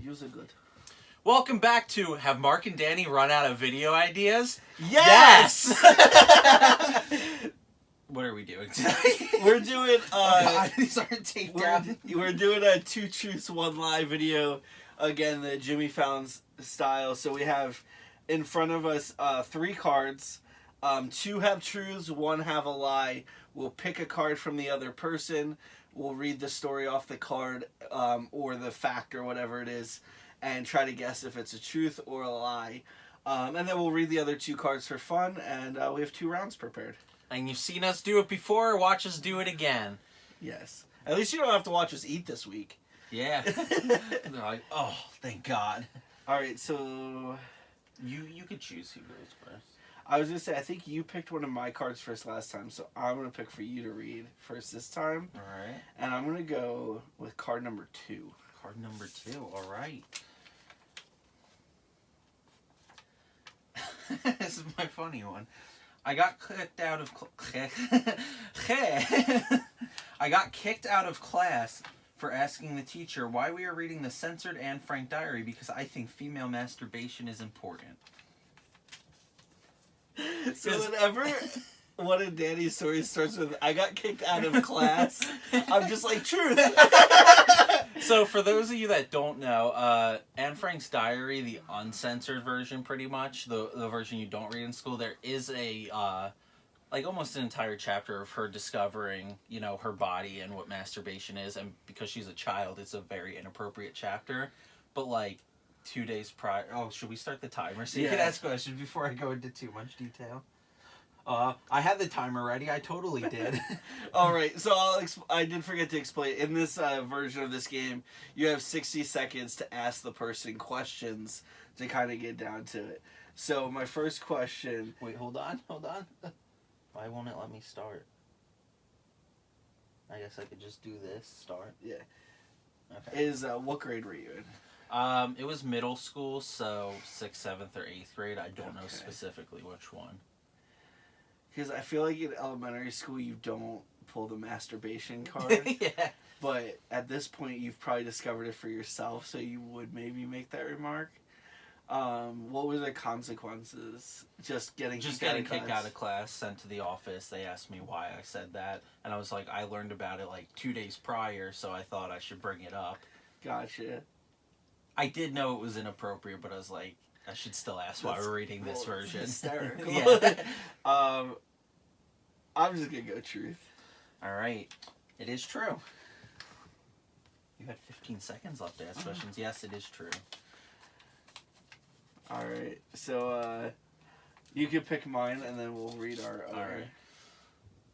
Use it good. Welcome back to Have Mark and Danny Run Out of Video Ideas? Yes! What are we doing today? We're doing, these aren't taped down. we're doing a 2 Truths, 1 Lie video. Again, the Jimmy Fallon style. So we have in front of us 3 cards. 2 have truths, 1 have a lie. We'll pick a card from the other person. We'll read the story off the card, or the fact or whatever it is, and try to guess if it's a truth or a lie. And then we'll read the other 2 cards for fun, and we have 2 rounds prepared. And you've seen us do it before, watch us do it again. Yes. At least you don't have to watch us eat this week. Yeah. They're like, oh, thank God. Alright, so... You could choose who goes first. I was going to say, I think you picked one of my cards first last time, so I'm going to pick for you to read first this time. Alright. And I'm going to go with card number 2. Card number 2, alright. This is my funny one. I got kicked out of I got kicked out of class for asking the teacher why we are reading the censored Anne Frank diary because I think female masturbation is important. So whenever one of Danny's stories starts with, I got kicked out of class, I'm just like, truth. So for those of you that don't know, Anne Frank's diary, the uncensored version pretty much, the version you don't read in school, there is a, like almost an entire chapter of her discovering, you know, her body and what masturbation is, and because she's a child, it's a very inappropriate chapter, but like, 2 days prior... Oh, should we start the timer so you can ask questions before I go into too much detail? I had the timer ready. I totally did. Alright, so I did forget to explain. In this version of this game, you have 60 seconds to ask the person questions to kind of get down to it. So, my first question... Wait, hold on. Why won't it let me start? I guess I could just do this. Start. Yeah. Okay. Is, what grade were you in? It was middle school, so 6th, 7th, or 8th grade. I don't know specifically which one. Because I feel like in elementary school you don't pull the masturbation card. Yeah. But at this point you've probably discovered it for yourself, so you would maybe make that remark. What were the consequences? Just getting kicked out of class, sent to the office. They asked me why I said that, and I was like, I learned about it like 2 days prior, so I thought I should bring it up. Gotcha. I did know it was inappropriate, but I was like, I should still ask why we're reading this version. Hysterical. Yeah. I'm just gonna go truth. Alright. It is true. You had 15 seconds left to ask questions. Yes, it is true. Alright, so, you can pick mine, and then we'll read our other. Alright.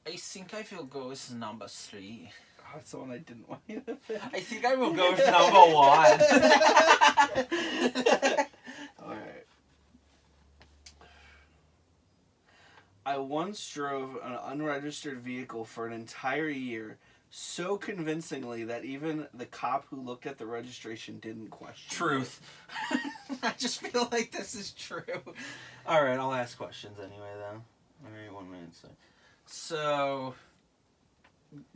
I think I will go with number 3. Oh, that's the one I didn't want you to pick. I think I will go with number 1. Alright. I once drove an unregistered vehicle for an entire year so convincingly that even the cop who looked at the registration didn't question Truth. I just feel like this is true. Alright, I'll ask questions anyway, though. Alright, 1 minute. So,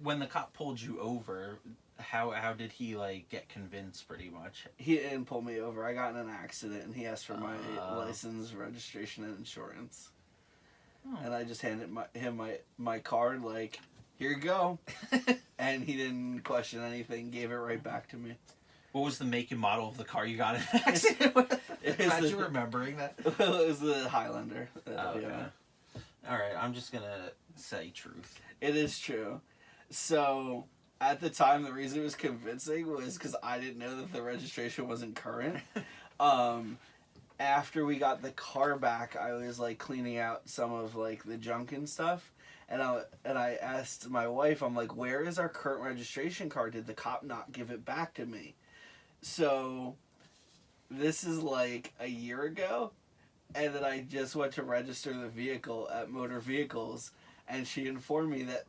when the cop pulled you over, how did he, like, get convinced, pretty much? He didn't pull me over. I got in an accident, and he asked for my license, registration, and insurance. Oh. And I just handed him my card, like, here you go. And he didn't question anything, gave it right back to me. What was the make and model of the car you got in an accident with? Imagine remembering that. It was the Highlander. Okay. Yeah. Alright, I'm just gonna say truth. It is true. So, at the time, the reason it was convincing was because I didn't know that the registration wasn't current. After we got the car back, I was, like, cleaning out some of, like, the junk and stuff. And I asked my wife, I'm like, where is our current registration card? Did the cop not give it back to me? So, this is, like, a year ago. And then I just went to register the vehicle at Motor Vehicles. And she informed me that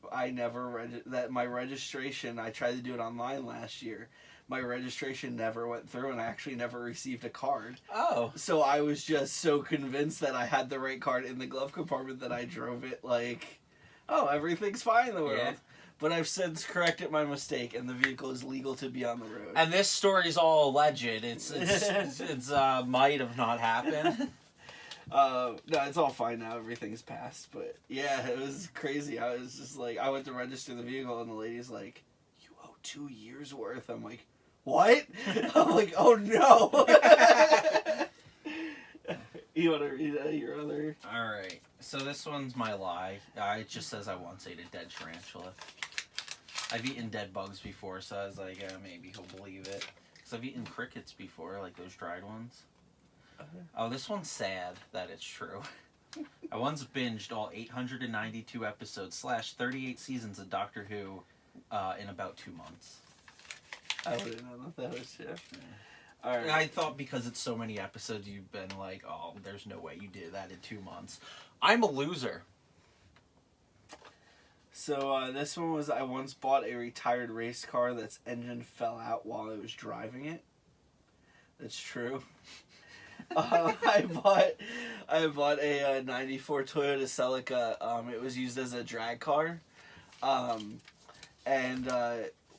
that my registration, I tried to do it online last year. My registration never went through, and I actually never received a card. Oh. So I was just so convinced that I had the right card in the glove compartment that I drove it like, oh, everything's fine in the world. Yeah. but I've since corrected my mistake, and the vehicle is legal to be on the road. And this story's all alleged. It's might have not happened. No, it's all fine now. Everything's passed. But yeah, it was crazy. I was just like, I went to register the vehicle, and the lady's like, "You owe 2 years worth." I'm like, "What?" I'm like, "Oh no." You want to read your other? All right. So this one's my lie. It just says I once ate a dead tarantula. I've eaten dead bugs before, so I was like, maybe he'll believe it. Because I've eaten crickets before, like those dried ones. Oh, this one's sad that it's true. I once binged all 892 episodes / 38 seasons of Doctor Who in about 2 months. I wouldn't know if that was true. Yeah. All right. I thought because it's so many episodes, you've been like, oh, there's no way you did that in 2 months. I'm a loser. So this one was, I once bought a retired race car that's engine fell out while I was driving it. That's true. I bought a 94 Toyota Celica. It was used as a drag car. And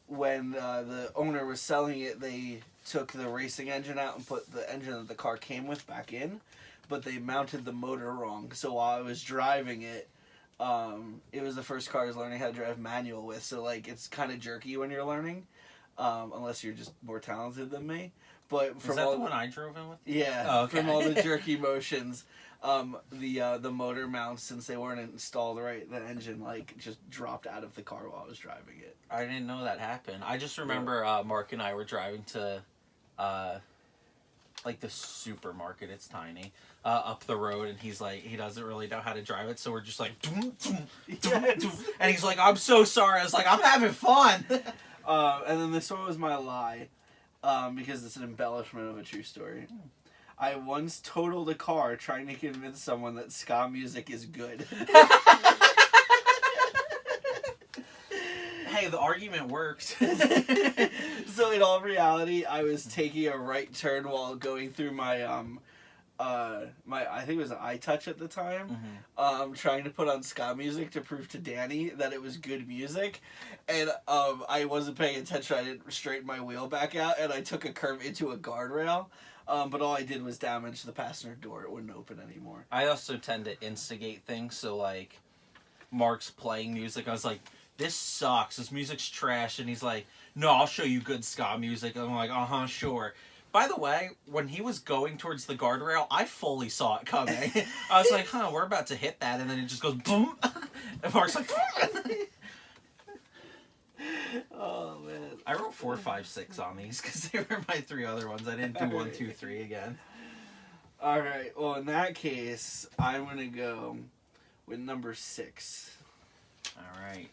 when the owner was selling it, they took the racing engine out and put the engine that the car came with back in, but they mounted the motor wrong. So while I was driving it, it was the first car I was learning how to drive manual with. So like it's kind of jerky when you're learning, unless you're just more talented than me. But from Is that the one I drove in with? Yeah, oh, okay. From all the jerky motions, the motor mounts, since they weren't installed right, the engine like just dropped out of the car while I was driving it. I didn't know that happened. I just remember Mark and I were driving to, like the supermarket. It's tiny. Up the road, and he's like, he doesn't really know how to drive it, so we're just like, doom, doom, doom, doom. And he's like, I'm so sorry. I was like, I'm having fun. And then this one was my lie. Because it's an embellishment of a true story. I once totaled a car trying to convince someone that ska music is good. Hey, the argument worked. So in all reality, I was taking a right turn while going through my I think it was an iTouch at the time, trying to put on ska music to prove to Danny that it was good music, and I wasn't paying attention. I didn't straighten my wheel back out, and I took a curve into a guardrail, but all I did was damage the passenger door. It wouldn't open anymore. I also tend to instigate things, so like Mark's playing music, I was like, this sucks, this music's trash, and he's like, no, I'll show you good ska music. I'm like, sure. By the way, when he was going towards the guardrail, I fully saw it coming. I was like, we're about to hit that, and then it just goes boom. And Mark's like, oh, man. I wrote 4, 5, 6 on these, because they were my 3 other ones. I didn't do 1, 2, 3 again. Alright, well, in that case, I'm going to go with number 6. Alright.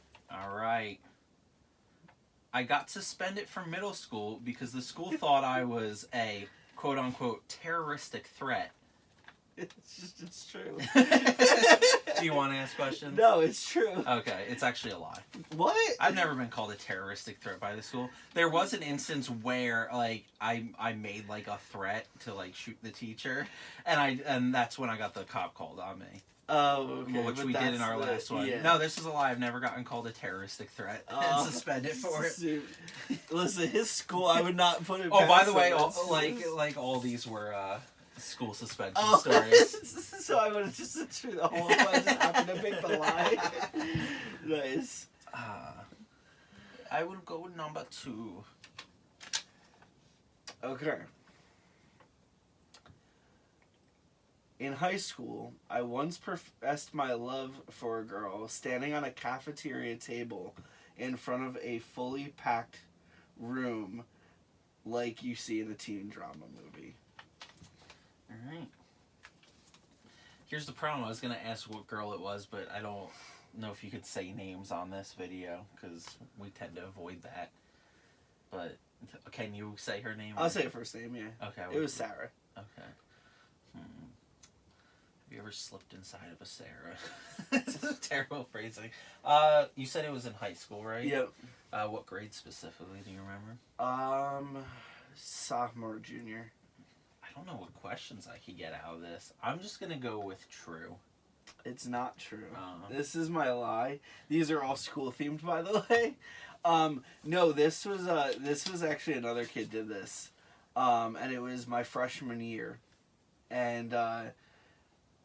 I got suspended from middle school because the school thought I was a quote-unquote terroristic threat. It's true. Do you want to ask questions? No, it's true. Okay, it's actually a lie. What? I've never been called a terroristic threat by the school. There was an instance where, like, I made, like, a threat to, like, shoot the teacher, and that's when I got the cop called on me. Oh, okay. Which we did in our last one. Yeah. No, this is a lie. I've never gotten called a terroristic threat and suspended for it. Listen, his school, I would not put it Oh, past by the way, him. like all these were school suspension Oh, stories. so I would have just said true the whole time. I just happened to pick the lie. Nice. I will go with number 2. Okay. In high school, I once professed my love for a girl standing on a cafeteria table in front of a fully packed room like you see in a teen drama movie. Alright. Here's the problem. I was going to ask what girl it was, but I don't know if you could say names on this video, because we tend to avoid that. But can you say her name? I'll say her first name, yeah. Okay. It was Sarah. Okay. Have you ever slipped inside of a Sarah? This is terrible phrasing. You said it was in high school, right? Yep. What grade specifically, do you remember? Sophomore, junior. I don't know what questions I could get out of this. I'm just gonna go with true. It's not true. Uh-huh. This is my lie. These are all school themed, by the way. No, this was actually another kid did this, and it was my freshman year, and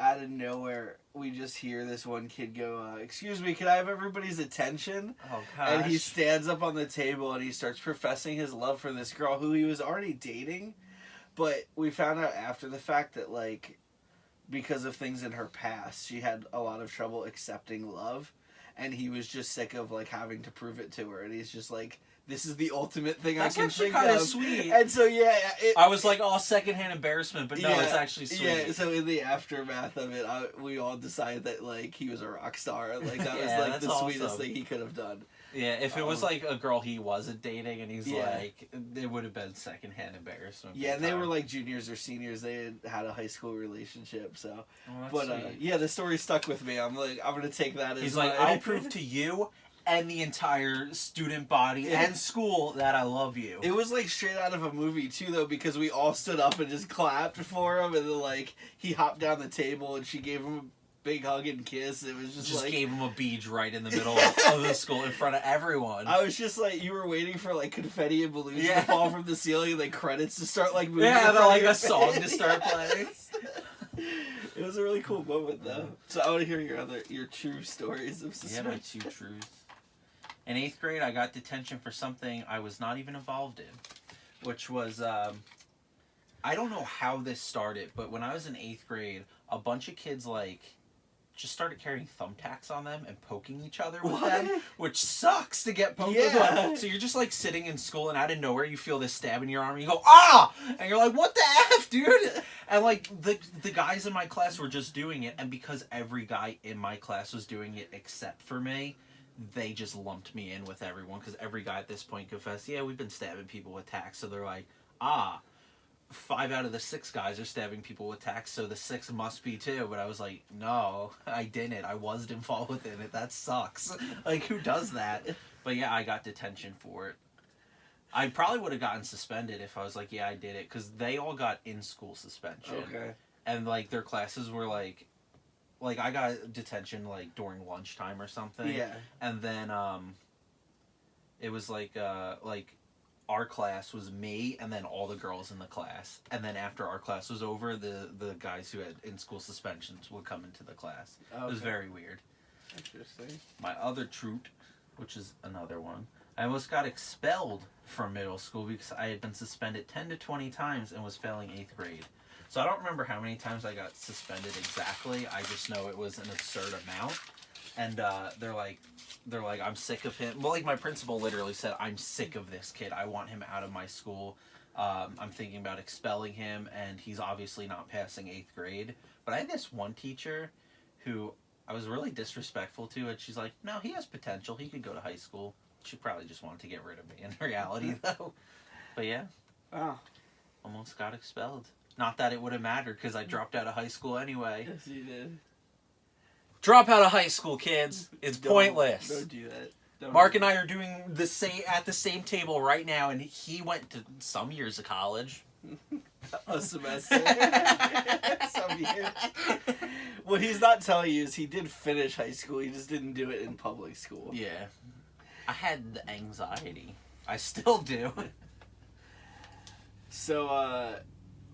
out of nowhere we just hear this one kid go, "Excuse me, can I have everybody's attention?" Oh gosh. And he stands up on the table and he starts professing his love for this girl who he was already dating, but we found out after the fact that like, because of things in her past, she had a lot of trouble accepting love, and he was just sick of like having to prove it to her, and he's just like, this is the ultimate thing That's I can actually think kind of. of sweet. And so yeah, I was like, oh, secondhand embarrassment, but no, yeah, it's actually sweet. Yeah, so in the aftermath of it, we all decided that like he was a rock star. Like that Yeah, was like the awesome. sweetest thing he could have done. Yeah, if it was like a girl he wasn't dating and he's like, it would have been secondhand embarrassment. Yeah, and they were like juniors or seniors. They had a high school relationship, so. But yeah, the story stuck with me. I'm like, I'm gonna take that as. He's like, I'll prove to you and the entire student body and school that I love you. It was like straight out of a movie too, though, because we all stood up and just clapped for him, and then like he hopped down the table and she gave him a big hug and kiss. It was just like, gave him a beach right in the middle of the school in front of everyone. I was just like, you were waiting for like confetti and balloons to fall from the ceiling and like credits to start like moving. Yeah, and like a song to start playing. It was a really cool moment though. So I want to hear your true stories of suspension. Yeah, my two truths. In 8th grade, I got detention for something I was not even involved in, which was, I don't know how this started, but when I was in 8th grade, a bunch of kids, like, just started carrying thumbtacks on them and poking each other with them, which sucks to get poked with one. So you're just, like, sitting in school, and out of nowhere, you feel this stab in your arm, and you go, ah! And you're like, what the F, dude? And, like, the guys in my class were just doing it, and because every guy in my class was doing it except for me, they just lumped me in with everyone, because every guy at this point confessed, yeah, we've been stabbing people with tacks. So they're like, 5 out of the 6 guys are stabbing people with tacks, so the 6 must be too. But I was like, no, I didn't. I wasn't involved within it. That sucks. Like, who does that? But yeah, I got detention for it. I probably would have gotten suspended if I was like, yeah, I did it, because they all got in-school suspension. Okay. And, like, their classes were, like, I got detention, like, during lunchtime or something. Yeah. And then, it was, like, our class was me and then all the girls in the class. And then after our class was over, the guys who had in-school suspensions would come into the class. Okay. It was very weird. Interesting. My other truth, which is another one, I almost got expelled from middle school because I had been suspended 10 to 20 times and was failing 8th grade. So I don't remember how many times I got suspended exactly. I just know it was an absurd amount. And they're like, I'm sick of him. Well, like, my principal literally said, I'm sick of this kid. I want him out of my school. I'm thinking about expelling him, and he's obviously not passing 8th grade. But I had this one teacher who I was really disrespectful to, and she's like, no, he has potential. He could go to high school. She probably just wanted to get rid of me in reality, though. But yeah. Oh. Almost got expelled. Not that it would have mattered, because I dropped out of high school anyway. Yes, you did. Drop out of high school, kids. It's pointless. Don't do that. Marq and I are doing at the same table right now, and he went to some years of college. A semester. Some years. What he's not telling you is he did finish high school, he just didn't do it in public school. Yeah. I had the anxiety. I still do. So,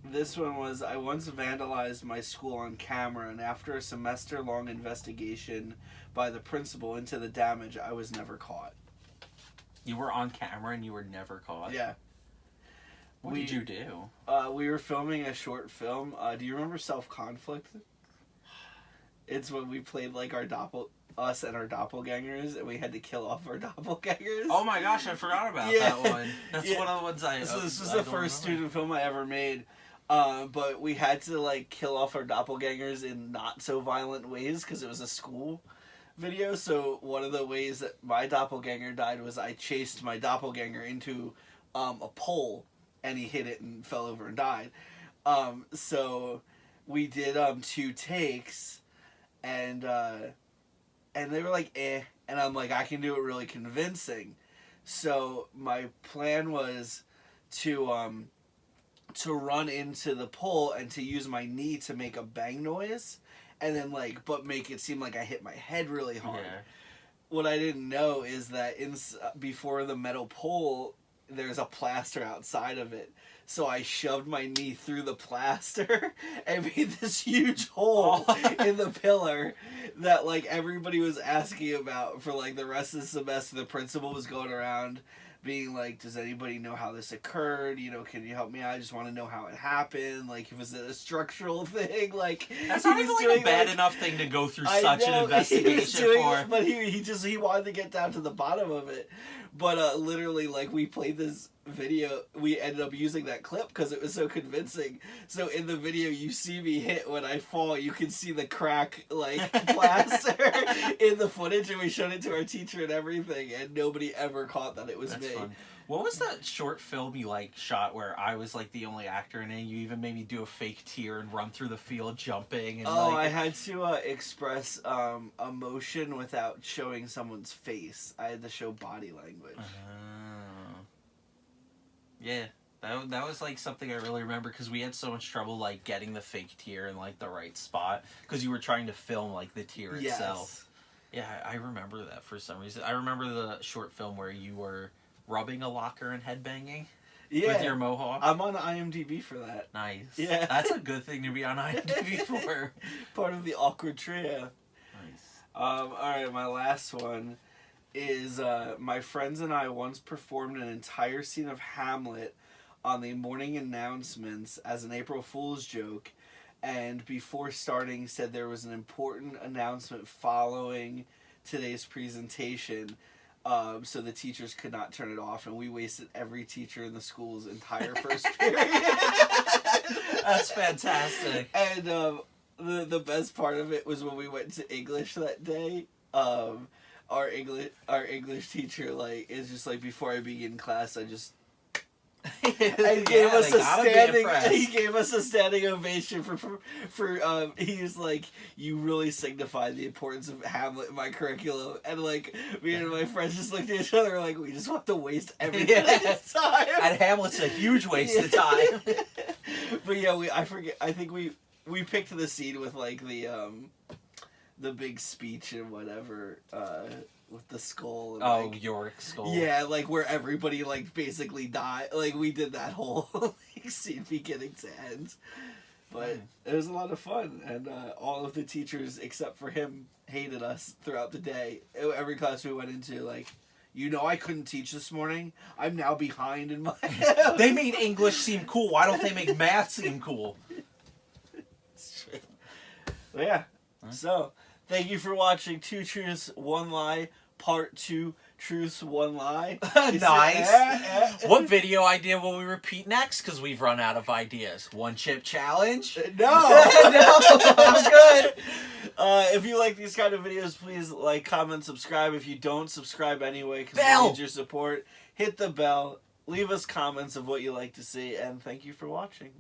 this one was, I once vandalized my school on camera, and after a semester-long investigation by the principal into the damage, I was never caught. You were on camera and you were never caught? Yeah. What did you do? We were filming a short film. Do you remember Self-Conflict? It's when we played, like, us and our doppelgangers, and we had to kill off our doppelgangers. Oh my gosh, I forgot about that one. That's one of the ones So this was the first student film I ever made. But we had to, like, kill off our doppelgangers in not so violent ways because it was a school video. So one of the ways that my doppelganger died was I chased my doppelganger into a pole, and he hit it and fell over and died. So we did 2 takes, and they were like, eh. And I'm like, I can do it really convincing. So my plan was to run into the pole and to use my knee to make a bang noise, and then like, but make it seem like I hit my head really hard. Yeah. What I didn't know is that before the metal pole, there's a plaster outside of it. So I shoved my knee through the plaster and made this huge hole in the pillar that like everybody was asking about for like the rest of the semester. The principal was going around being like, does anybody know how this occurred? You know, can you help me out? I just want to know how it happened. Like, was it a structural thing? Like, that's not even like a bad enough thing to go through such an investigation for. But he wanted to get down to the bottom of it. But literally, like, we played this video, we ended up using that clip because it was so convincing. So in the video, you see me hit when I fall. You can see the crack, like, plaster in the footage, and we showed it to our teacher and everything, and nobody ever caught that it was me. Fun. What was that short film you like shot where I was like the only actor in it? You even made me do a fake tear and run through the field jumping. And I had to express emotion without showing someone's face. I had to show body language. Yeah, that was like something I really remember because we had so much trouble like getting the fake tear in like the right spot because you were trying to film like the tear itself. Yeah, I remember that for some reason. I remember the short film where you were rubbing a locker and headbanging with your mohawk. I'm on IMDb for that. Nice. Yeah. That's a good thing to be on IMDb for. Part of the awkward trio. Nice. Alright, my last one is my friends and I once performed an entire scene of Hamlet on the morning announcements as an April Fool's joke, and before starting said there was an important announcement following today's presentation, so the teachers could not turn it off, and we wasted every teacher in the school's entire first period. That's fantastic. And the best part of it was when we went to English that day. Our English teacher like is just like, before I begin class, I just and gave us a standing. He gave us a standing ovation for he was like, you really signified the importance of Hamlet in my curriculum, and like me and my friends just looked at each other like, we just want to waste everybody's time. And Hamlet's a huge waste of time. But yeah, I think we picked the scene with like the big speech and whatever, with the skull. And like, Yorick's skull. Yeah, like where everybody like basically died. Like we did that whole like, scene beginning to end. But it was a lot of fun, and all of the teachers except for him hated us throughout the day. Every class we went into, like, you know, I couldn't teach this morning. I'm now behind in my. They made English seem cool. Why don't they make math seem cool? It's true. But yeah. So, thank you for watching 2 Truths, 1 Lie, Part 2, Truths, 1 Lie. Nice. What video idea will we repeat next? Because we've run out of ideas. 1 chip challenge? No. No, I'm good. If you like these kind of videos, please like, comment, subscribe. If you don't, subscribe anyway, because we need your support. Hit the bell. Leave us comments of what you like to see, and thank you for watching.